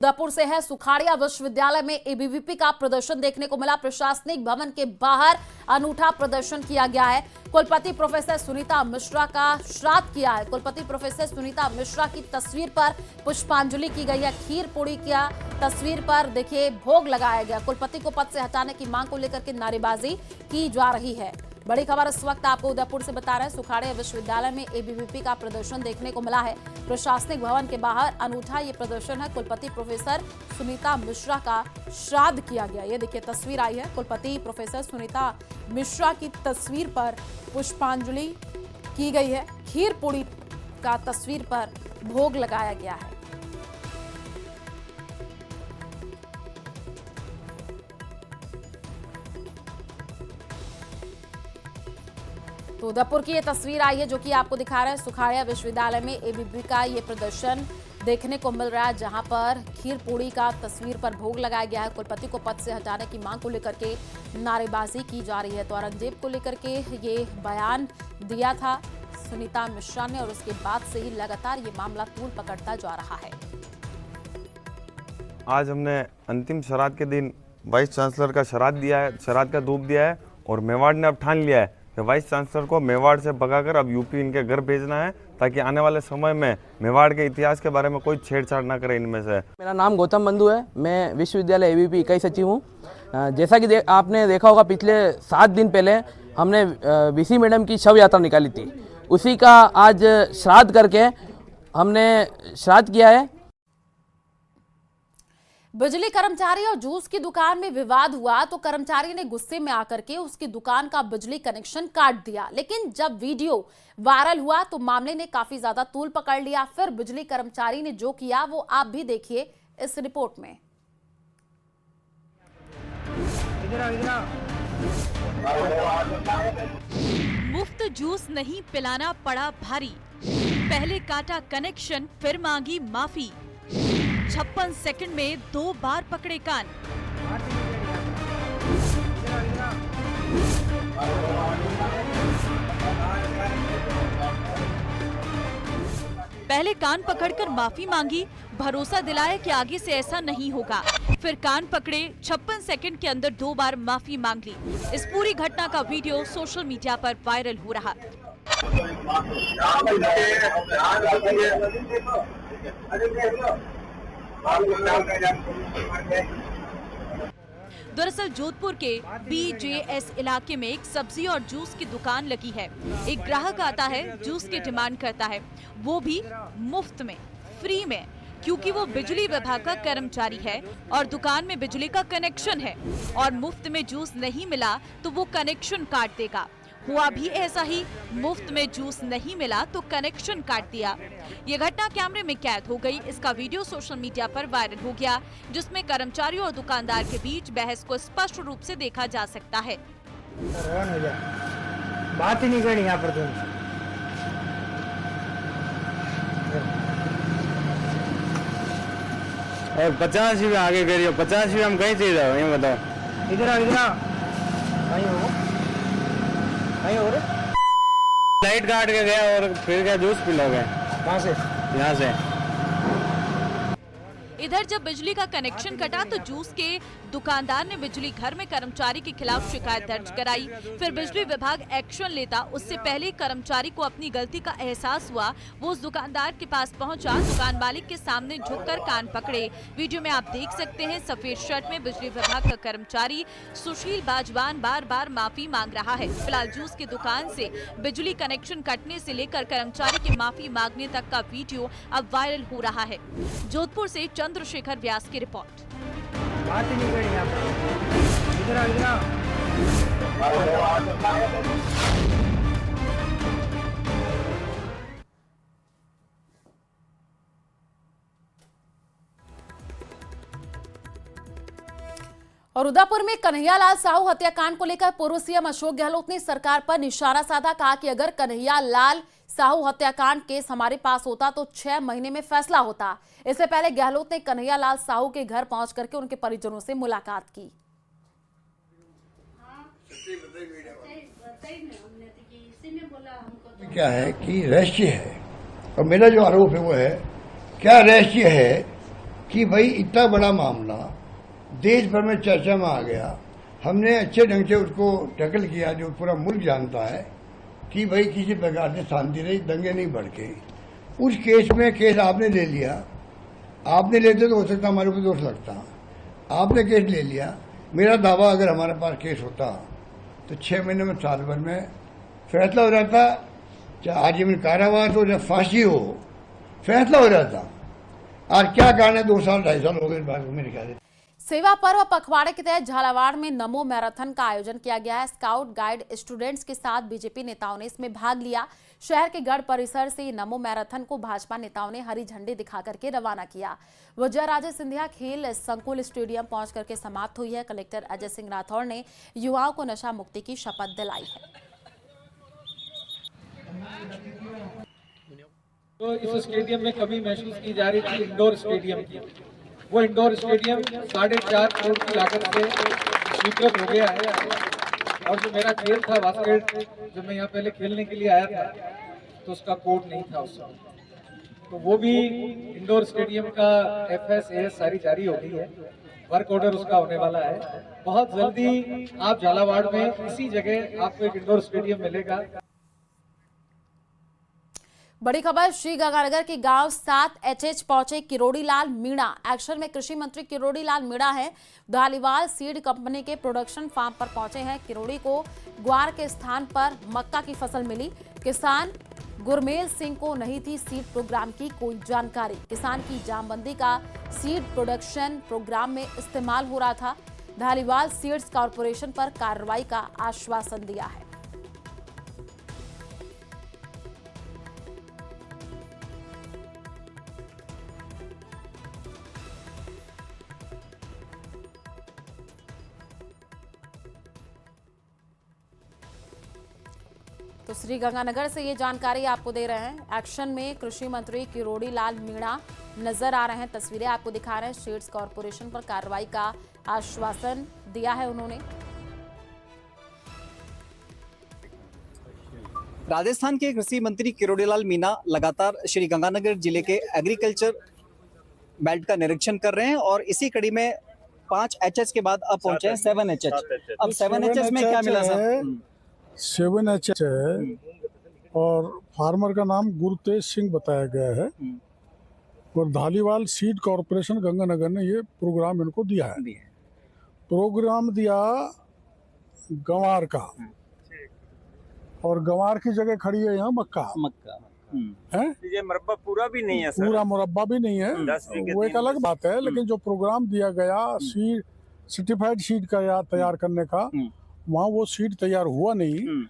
उदयपुर से है। सुखाड़िया विश्वविद्यालय में एबीवीपी का प्रदर्शन देखने को मिला। प्रशासनिक भवन के बाहर अनूठा प्रदर्शन किया गया है। कुलपति प्रोफेसर सुनीता मिश्रा का श्राद्ध किया है। कुलपति प्रोफेसर सुनीता मिश्रा की तस्वीर पर पुष्पांजलि की गई है। खीर पूड़ी की तस्वीर पर देखिए भोग लगाया गया। कुलपति को पद से हटाने की मांग को लेकर के नारेबाजी की जा रही है। बड़ी खबर इस वक्त आपको उदयपुर से बता रहे हैं। सुखाड़िया विश्वविद्यालय में एबीवीपी का प्रदर्शन देखने को मिला है। प्रशासनिक भवन के बाहर अनूठा ये प्रदर्शन है। कुलपति प्रोफेसर सुनीता मिश्रा का श्राद्ध किया गया। ये देखिए तस्वीर आई है। कुलपति प्रोफेसर सुनीता मिश्रा की तस्वीर पर पुष्पांजलि की गई है। खीर पूड़ी का तस्वीर पर भोग लगाया गया है। तो उदयपुर की ये तस्वीर आई है जो कि आपको दिखा रहा है। सुखाड़िया विश्वविद्यालय में एबीवीपी का ये प्रदर्शन देखने को मिल रहा है, जहां पर खीर पूड़ी का तस्वीर पर भोग लगाया गया है। कुलपति को पद से हटाने की मांग को लेकर के नारेबाजी की जा रही है। तो औरंगजेब को लेकर के ये बयान दिया था सुनीता मिश्रा ने, और उसके बाद से ही लगातार ये मामला तूल पकड़ता जा रहा है। आज हमने अंतिम श्राद्ध के दिन वाइस चांसलर का श्राद्ध दिया है, श्राद्ध का धूप दिया है, और मेवाड़ ने अब ठान लिया है कि वाइस चांसलर को मेवाड़ से भगाकर अब यूपी इनके घर भेजना है, ताकि आने वाले समय में मेवाड़ के इतिहास के बारे में कोई छेड़छाड़ ना करे इनमें से। मेरा नाम गौतम बंधु है। मैं विश्वविद्यालय एबीवीपी इकाई सचिव हूँ। जैसा कि आपने देखा होगा, पिछले 7 दिन पहले हमने वीसी मैडम की शव यात्रा निकाली थी। उसी का आज श्राद्ध करके हमने श्राद्ध किया है। बिजली कर्मचारी और जूस की दुकान में विवाद हुआ तो कर्मचारी ने गुस्से में आकर के उसकी दुकान का बिजली कनेक्शन काट दिया। लेकिन जब वीडियो वायरल हुआ तो मामले ने काफी ज्यादा तूल पकड़ लिया। फिर बिजली कर्मचारी ने जो किया वो आप भी देखिए इस रिपोर्ट में। मुफ्त जूस नहीं पिलाना पड़ा भारी। पहले काटा कनेक्शन, फिर मांगी माफी। 56 सेकंड में 2 बार पकड़े कान। पहले कान पकड़कर माफी मांगी, भरोसा दिलाया कि आगे से ऐसा नहीं होगा। फिर कान पकड़े, 56 सेकंड के अंदर 2 बार माफी मांग ली। इस पूरी घटना का वीडियो सोशल मीडिया पर वायरल हो रहा। दरअसल जोधपुर के बीजेएस इलाके में एक सब्जी और जूस की दुकान लगी है। एक ग्राहक आता है, जूस की डिमांड करता है, वो भी मुफ्त में, फ्री में, क्योंकि वो बिजली विभाग का कर्मचारी है और दुकान में बिजली का कनेक्शन है और मुफ्त में जूस नहीं मिला तो वो कनेक्शन काट देगा। हुआ भी ऐसा ही, मुफ्त में जूस नहीं मिला तो कनेक्शन काट दिया। ये घटना कैमरे में कैद हो गई। इसका वीडियो सोशल मीडिया पर वायरल हो गया, जिसमें कर्मचारी और दुकानदार के बीच बहस को स्पष्ट रूप से देखा जा सकता है। बात ही नहीं करनी यहाँ पर तुम। 50 रुपये आगे करियो, 50 रुपये हम कहीं से जाओ, ये बताओ। इधर और लाइट काट के गया और फिर क्या जूस पिलाओगे? कहाँ से? यहाँ से। इधर जब बिजली का कनेक्शन कटा तो जूस के दुकानदार ने बिजली घर में कर्मचारी के खिलाफ शिकायत दर्ज कराई। फिर बिजली विभाग एक्शन लेता, उससे पहले कर्मचारी को अपनी गलती का एहसास हुआ। वो उस दुकानदार के पास पहुंचा, दुकान मालिक के सामने झुककर कान पकड़े। वीडियो में आप देख सकते हैं, सफेद शर्ट में बिजली विभाग का कर्मचारी सुशील बाजवान बार बार माफी मांग रहा है। फिलहाल जूस की दुकान से बिजली कनेक्शन कटने से लेकर कर्मचारी के माफी मांगने तक का वीडियो अब वायरल हो रहा है। जोधपुर से चंद्रशेखर व्यास की रिपोर्ट। बात ही नहीं करनी यहाँ पर। और उदयपुर में कन्हैयालाल साहू हत्याकांड को लेकर पूर्व सीएम अशोक गहलोत ने सरकार पर निशाना साधा। कहा कि अगर कन्हैयालाल साहू हत्याकांड केस हमारे पास होता तो 6 महीने में फैसला होता। इससे पहले गहलोत ने कन्हैयालाल साहू के घर पहुंच करके उनके परिजनों से मुलाकात की। क्या है कि रहस्य है, और मेरा जो आरोप है वो है, क्या रहस्य है कि भाई इतना बड़ा मामला देश भर में चर्चा में आ गया, हमने अच्छे ढंग से उसको टैकल किया, जो पूरा मुल्क जानता है कि भाई किसी प्रकार से शांति रही, दंगे नहीं भड़के। उस केस आपने ले लिया, आपने लेते तो हो सकता हमारे ऊपर दोष लगता, आपने केस ले लिया। मेरा दावा अगर हमारे पास केस होता तो 6 महीने में, साल भर में फैसला हो जाता, चाहे आजीवन कारावास हो, चाहे फांसी हो, फैसला हो जाता। और क्या कारण है 2 साल 2.5 साल हो गए इस बात को मेरे ख्याल से। सेवा पर्व पखवाड़े के तहत झालावाड़ में नमो मैराथन का आयोजन किया गया है। स्काउट गाइड स्टूडेंट्स के साथ बीजेपी नेताओं ने इसमें भाग लिया। शहर के गढ़ परिसर से नमो मैराथन को भाजपा नेताओं ने हरी झंडी दिखा करके रवाना किया। विजयाराजे सिंधिया खेल संकुल स्टेडियम पहुंच करके समाप्त हुई है। कलेक्टर अजय सिंह राठौड़ ने युवाओं को नशा मुक्ति की शपथ दिलाई है। तो इस स्टेडियम में कमी महसूस की जा रही थी इंडोर स्टेडियम की, वो इंडोर स्टेडियम 4.5 करोड़ की लागत से स्वीकृत हो गया है। और जो मेरा खेल था बास्केट, जब मैं यहाँ पहले खेलने के लिए आया था तो उसका कोर्ट नहीं था उस समय, तो वो भी इंडोर स्टेडियम का FS सारी जारी हो गई है। वर्क ऑर्डर उसका होने वाला है। बहुत जल्दी आप झालावाड़ में इसी जगह आपको एक इंडोर स्टेडियम मिलेगा। बड़ी खबर, श्री गंगानगर के गांव 7HH पहुंचे किरोड़ी लाल मीणा। एक्शन में कृषि मंत्री किरोड़ी लाल मीणा है। धालीवाल सीड कंपनी के प्रोडक्शन फार्म पर पहुंचे हैं। किरोड़ी को ग्वार के स्थान पर मक्का की फसल मिली। किसान गुरमेल सिंह को नहीं थी सीड प्रोग्राम की कोई जानकारी। किसान की जामबंदी का सीड प्रोडक्शन प्रोग्राम में इस्तेमाल हो रहा था। धालीवाल सीड्स कॉरपोरेशन पर कार्रवाई का आश्वासन दिया है। तो श्री गंगानगर से ये जानकारी आपको दे रहे हैं। एक्शन में कृषि मंत्री किरोड़ी लाल मीणा नजर आ रहे हैं। तस्वीरें आपको दिखा रहे हैं। सीड्स कॉरपोरेशन पर कार्रवाई का आश्वासन दिया है उन्होंने। राजस्थान के कृषि मंत्री किरोड़ी लाल मीणा लगातार श्री गंगानगर जिले के एग्रीकल्चर बेल्ट का निरीक्षण कर रहे हैं और इसी कड़ी में 5HH के बाद अब पहुंचे हैं 7HH। अब 7HH में क्या मिला सर? 7HH है और फार्मर का नाम गुरतेज सिंह बताया गया है और धालीवाल सीड कॉरपोरेशन गंगानगर ने ये प्रोग्राम इनको दिया है। प्रोग्राम दिया गंवार का और गंवार की जगह खड़ी है यहाँ मक्का है। ये मुरब्बा पूरा भी नहीं है सर। पूरा मुरब्बा भी नहीं है, वो एक अलग बात है। लेकिन जो प्रोग्राम दिया गया सीड सर्टिफाइड सीड का तैयार करने का, वहाँ वो सीड तैयार हुआ नहीं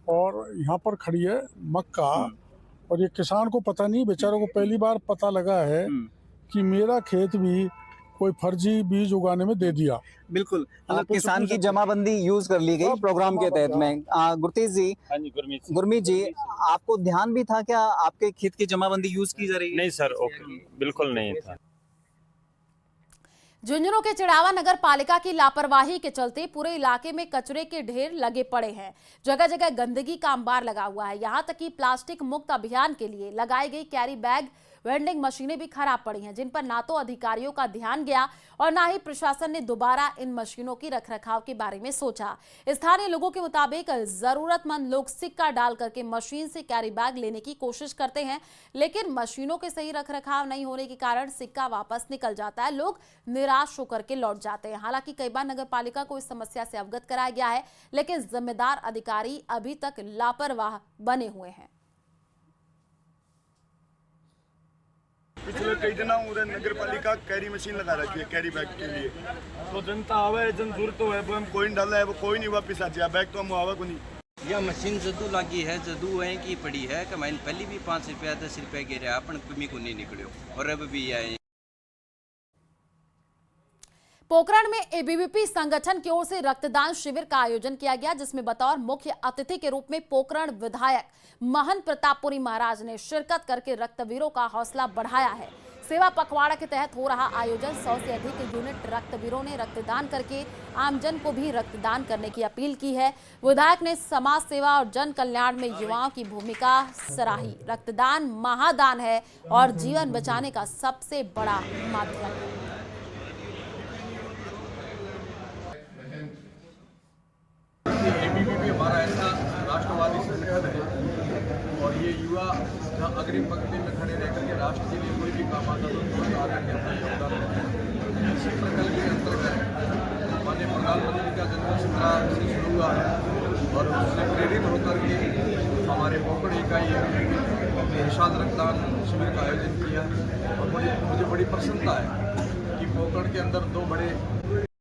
और यहाँ पर खड़ी है मक्का। और ये किसान को पता नहीं, बेचारों को पहली बार पता लगा है कि मेरा खेत भी कोई फर्जी बीज उगाने में दे दिया। बिल्कुल, किसान की जमाबंदी यूज कर ली गई प्रोग्राम के तहत में। गुरतेज जी, गुरमीत जी, आपको ध्यान भी था क्या आपके खेत की जमाबंदी यूज की जा रही है? नहीं सर, बिल्कुल नहीं था। झुंझुनू के चिड़ावा नगर पालिका की लापरवाही के चलते पूरे इलाके में कचरे के ढेर लगे पड़े हैं। जगह जगह गंदगी का अंबार लगा हुआ है। यहां तक कि प्लास्टिक मुक्त अभियान के लिए लगाई गई कैरी बैग वेंडिंग मशीनें भी खराब पड़ी हैं, जिन पर ना तो अधिकारियों का ध्यान गया और ना ही प्रशासन ने दोबारा इन मशीनों की रखरखाव के बारे में सोचा। स्थानीय लोगों के मुताबिक जरूरतमंद लोग सिक्का डाल करके मशीन से कैरी बैग लेने की कोशिश करते हैं, लेकिन मशीनों के सही रखरखाव नहीं होने के कारण सिक्का वापस निकल जाता है। लोग निराश होकर के लौट जाते हैं। हालांकि कई बार नगर पालिका को इस समस्या से अवगत कराया गया है, लेकिन जिम्मेदार अधिकारी अभी तक लापरवाह बने हुए हैं। पिछले कई दिनों नगर पालिका कैरी मशीन लगा रखी है कैरी बैग के लिए। तो जनता आवे, जन जरूरत है वो हम कोई नहीं डाला है, वो कोई नहीं वापिस आ जाए बैग तो हम आवा को नहीं। यह मशीन जदू लगी है, जदू है की पड़ी है कि मैंने पहले भी 5 रुपया 10 रुपया गिरे अपन कमी को नहीं निकलो और अब भी आए। पोखरण में एबीवीपी संगठन की ओर से रक्तदान शिविर का आयोजन किया गया, जिसमें बतौर मुख्य अतिथि के रूप में पोखरण विधायक महन प्रतापपुरी महाराज ने शिरकत करके रक्तवीरों का हौसला बढ़ाया है। सेवा पखवाड़ा के तहत हो रहा आयोजन 100 से अधिक यूनिट रक्तवीरों ने रक्तदान करके आमजन को भी रक्तदान करने की अपील की है। विधायक ने समाज सेवा और जन कल्याण में युवाओं की भूमिका सराही। रक्तदान महादान है और जीवन बचाने का सबसे बड़ा माध्यम है। जहाँ अग्रिम पंक्ति में खड़े रह करके राष्ट्र के लिए कोई भी काम आता तो तुरंत आकर के अपना योगदान देते हैं। इसी प्रकल्प के अंतर्गत माननीय प्रधानमंत्री का जन्म 17 से शुरू हुआ है और उससे प्रेरित होकर के हमारे पोकड़ इकाई विशाल रक्तदान शिविर का आयोजन किया और मुझे बड़ी प्रसन्नता है कि पोकड़ के अंदर 2 बड़े